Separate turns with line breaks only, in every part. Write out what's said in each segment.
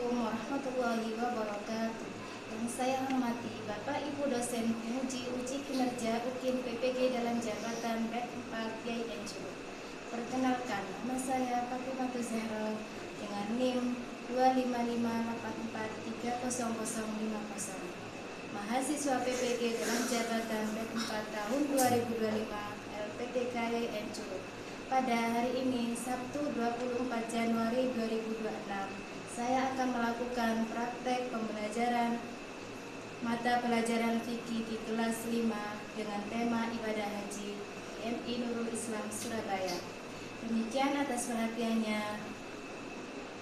Assalamualaikum warahmatullahi wabarakatuh. Yang saya hormati Bapak Ibu dosen penguji uji kinerja UKIN PPG dalam jabatan BED 4 YNCU. Perkenalkan, nama saya Fatimah Zahra dengan NIM 25584300050. Mahasiswa PPG dalam jabatan BED 4 tahun 2025 LPTK YNCU. Pada hari ini, Sabtu 24 Januari 2026, saya akan melakukan praktek pembelajaran mata pelajaran fikih di kelas 5 dengan tema ibadah haji MI Nurul Islam Surabaya. Demikian atas perhatiannya.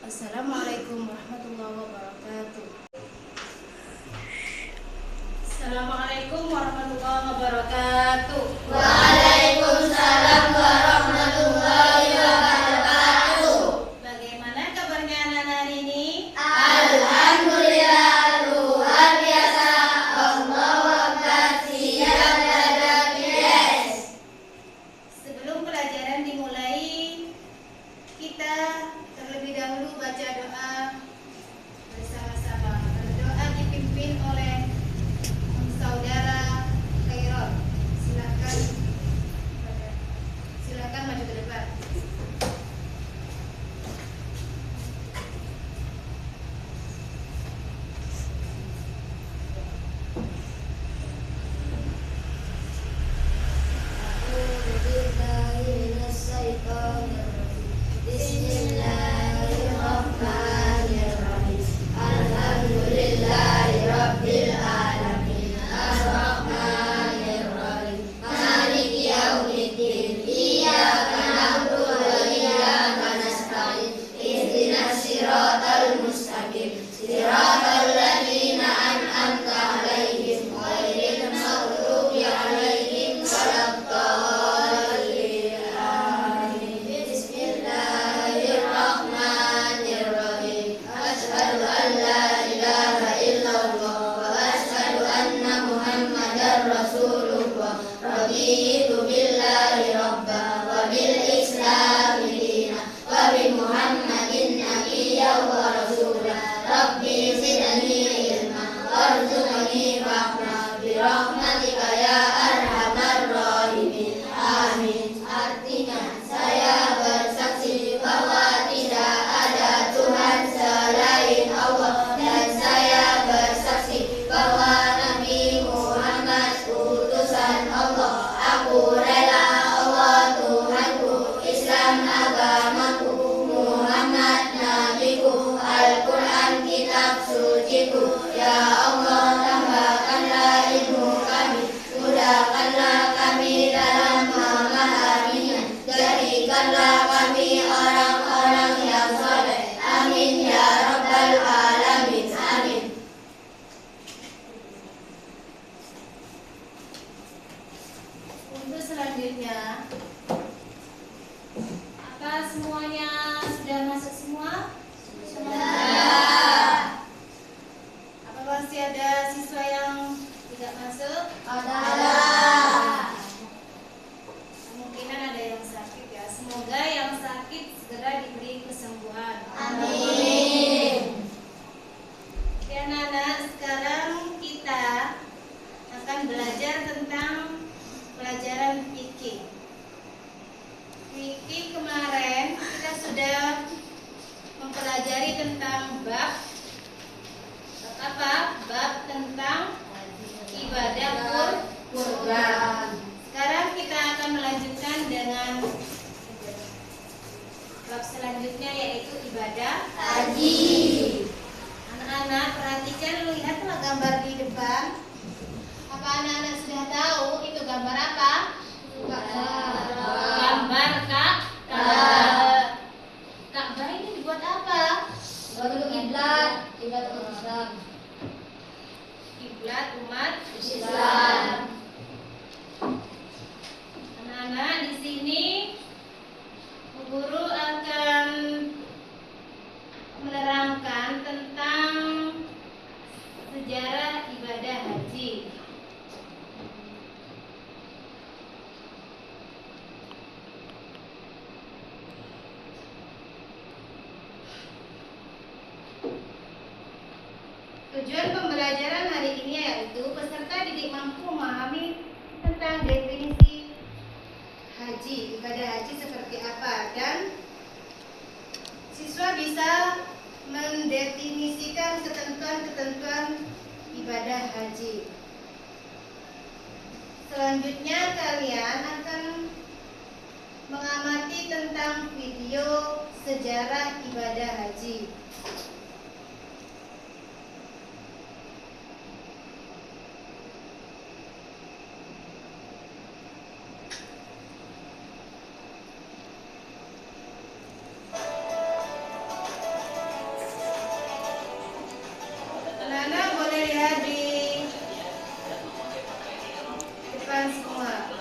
Assalamualaikum warahmatullahi wabarakatuh. Assalamualaikum warahmatullahi wabarakatuh.
Waalaikumsalam warahmatullahi wabarakatuh.
Bagaimana kabarnya anak-anak hari ini?
Alhamdulillah luar biasa. Allahu Akbar. Siap hadap yes.
Sebelum pelajaran dimulai, kita terlebih dahulu baca doa bersama-sama. Doa dipimpin oleh Saudara Khairul. Silakan maju ke depan.
Bismillahirrahmanirrahim. Alhamdulillahirabbil alamin. Arrahmanirrahim. Maliki yaumiddin. Iyyaka na'budu wa iyyaka nasta'in. Ihdinas siratal mustaqim. Siratal ladzina an'amta 'alaihim ghairil maghdubi 'alaihim waladdallin. Amin. Bismillahirrahmanirrahim. Asyhadu an la ilaha illallah wa asyhadu anna Muhammadar Rasulullah. Raditu billahi rabba wa bil islami dina wa bi Muhammadin nabiyyan wa rasula. Rabbi zidni ilma warzuqni rahma bi rahmatika ya arhamar rahimin. Amin. Artinya, saya bersaksi bahwa tidak ada Tuhan selain Allah, dan saya bersaksi bahwa Nabi Muhammad utusan Allah. Aku rela Allah Tuhanku, Islam agamaku, Muhammad nabiku, Al-Quran kitab suciku. Ya Allah, tambahkanlah ilmu kami, mudahkanlah kami dalam memahaminya, jadikanlah kami orang-orang yang saleh. Amin ya rabbal alamin. Amin.
Untuk selanjutnya, apa semuanya sudah masuk semua?
Sudah.
Apa masih ada siswa yang tidak masuk?
Ada.
Kemungkinan ada yang sakit ya. Semoga yang sakit segera diberi kesembuhan.
Amin.
Oke anak-anak, sekarang kita akan belajar tentang pelajaran fikih. Fikih kemarin kita sudah mempelajari tentang bab apa? Bab tentang ibadah kurban. Sekarang kita akan melanjutkan dengan bab selanjutnya, yaitu ibadah
Haji.
Anak-anak perhatikan, lihatlah gambar di depan. Apa anak-anak sudah tahu itu gambar apa? Gambar Ka'bah ini dibuat apa?
Untuk kiblat, kiblat Islam.
Kiblat umat
Islam.
Anak-anak, di sini guru akan menerangkan tentang sejarah ibadah haji. Tujuan pembelajaran hari ini yaitu peserta didik mampu memahami tentang definisi haji, ibadah haji seperti apa, dan siswa bisa mendefinisikan ketentuan-ketentuan ibadah haji. Selanjutnya kalian akan mengamati tentang video sejarah ibadah haji. Anak-anak boleh lihat di depan semua.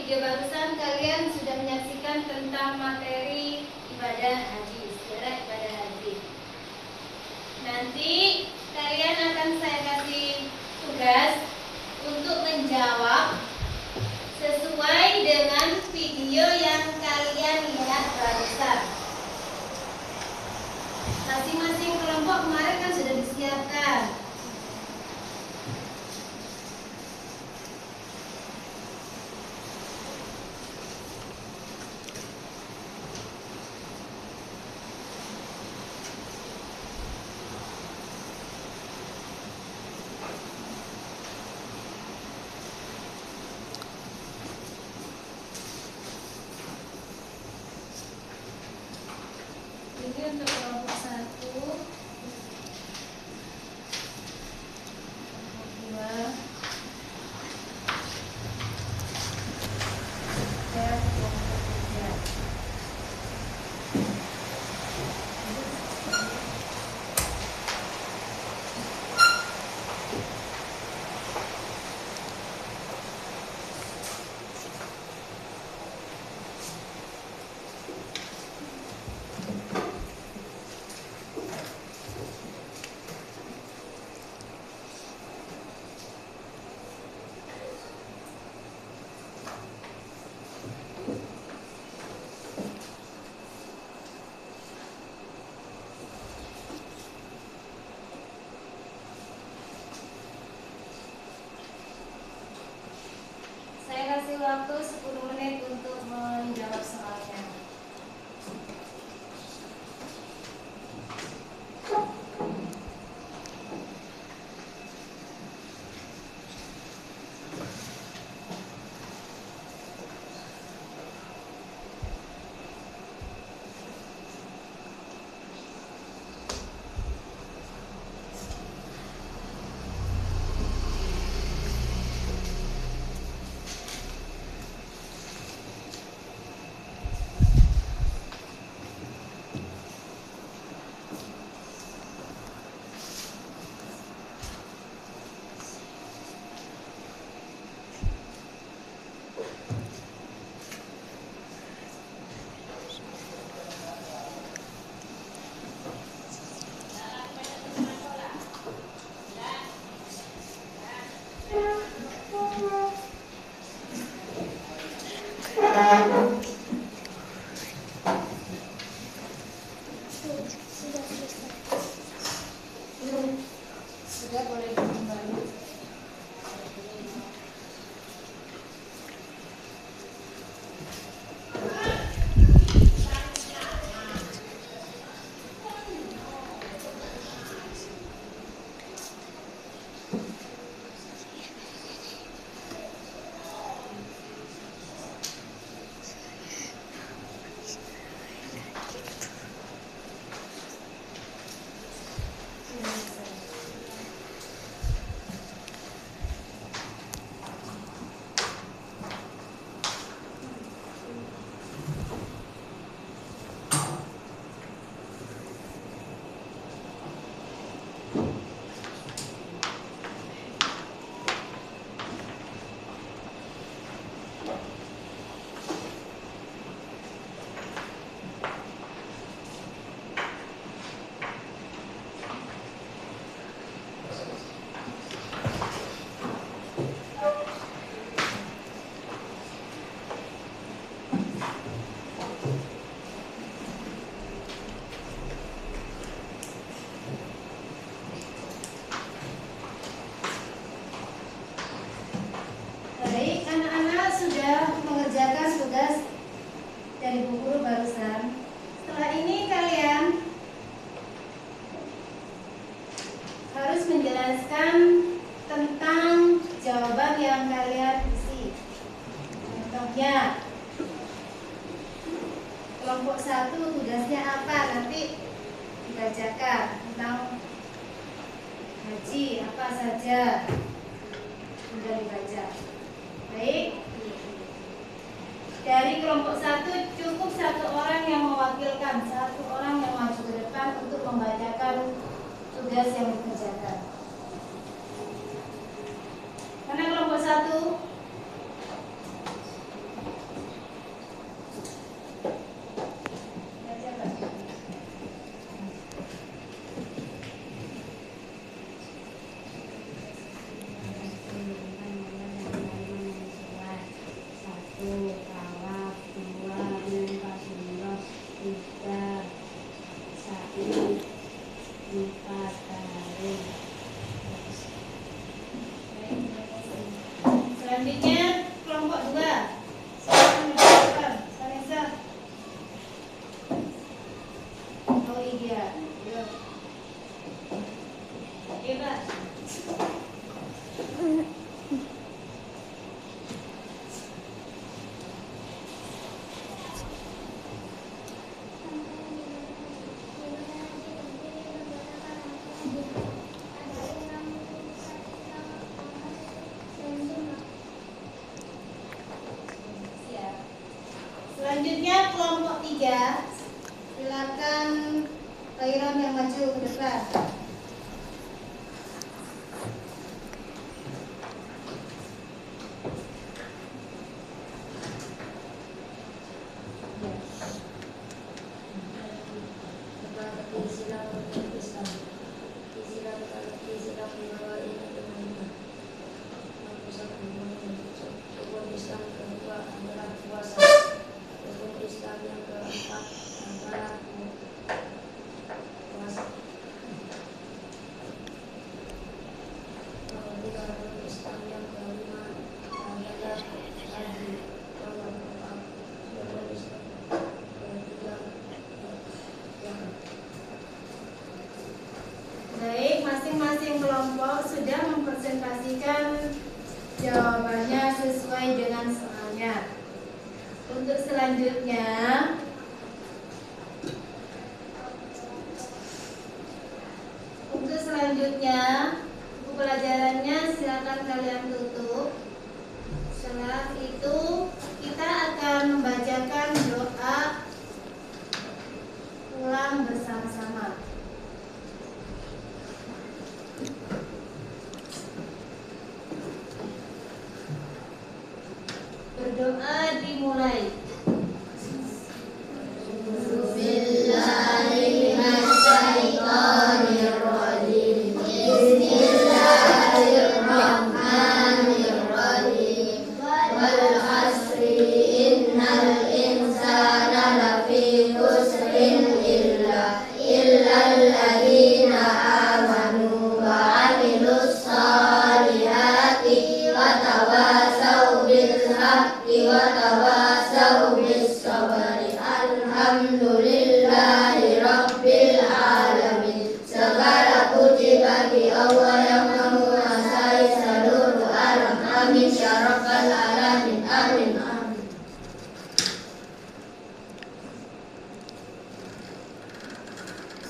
3 barusan kalian sudah menyaksikan tentang materi ibadah haji, sejarah ibadah haji. Nanti kalian akan saya kasih tugas untuk menjawab sesuai dengan video yang kalian lihat barusan. Masing-masing kelompok kemarin kan sudah disiapkan. Ini untuk kelompok 1, kelompok 2, dan kelompok 3. Saya kasih waktu 10 menit untuk menjawab soalnya. Sudah boleh kembali. Baik, anak-anak sudah mengerjakan tugas dari Bu Guru barusan. Setelah ini kalian harus menjelaskan tentang jawaban yang kalian isi. Contohnya, kelompok 1 tugasnya apa? Nanti dibacakan tentang haji apa saja. Sudah dibaca. Baik. Dari kelompok 1 cukup 1 orang yang mewakilkan, 1 orang yang maju ke depan untuk membacakan tugas yang dikerjakan. Mana kelompok 1? Kawat, dua, empat, belas, tiga, satu, empat, tarik. Selanjutnya kelompok 2. Silakan dilakukan. Vanessa. Oh iya. Eva. Selanjutnya kelompok 3. Silakan Khairon yang maju ke depan. Baik, masing-masing kelompok sudah mempresentasikan jawabannya sesuai dengan soalnya. Untuk selanjutnya, buku pelajarannya silakan kalian tutup. Setelah itu kita akan membacakan doa ulang bersama-sama. Berdoa dimulai.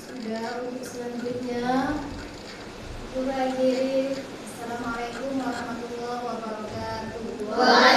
Sudah, untuk selanjutnya kita akhiri. Assalamualaikum warahmatullahi wabarakatuh.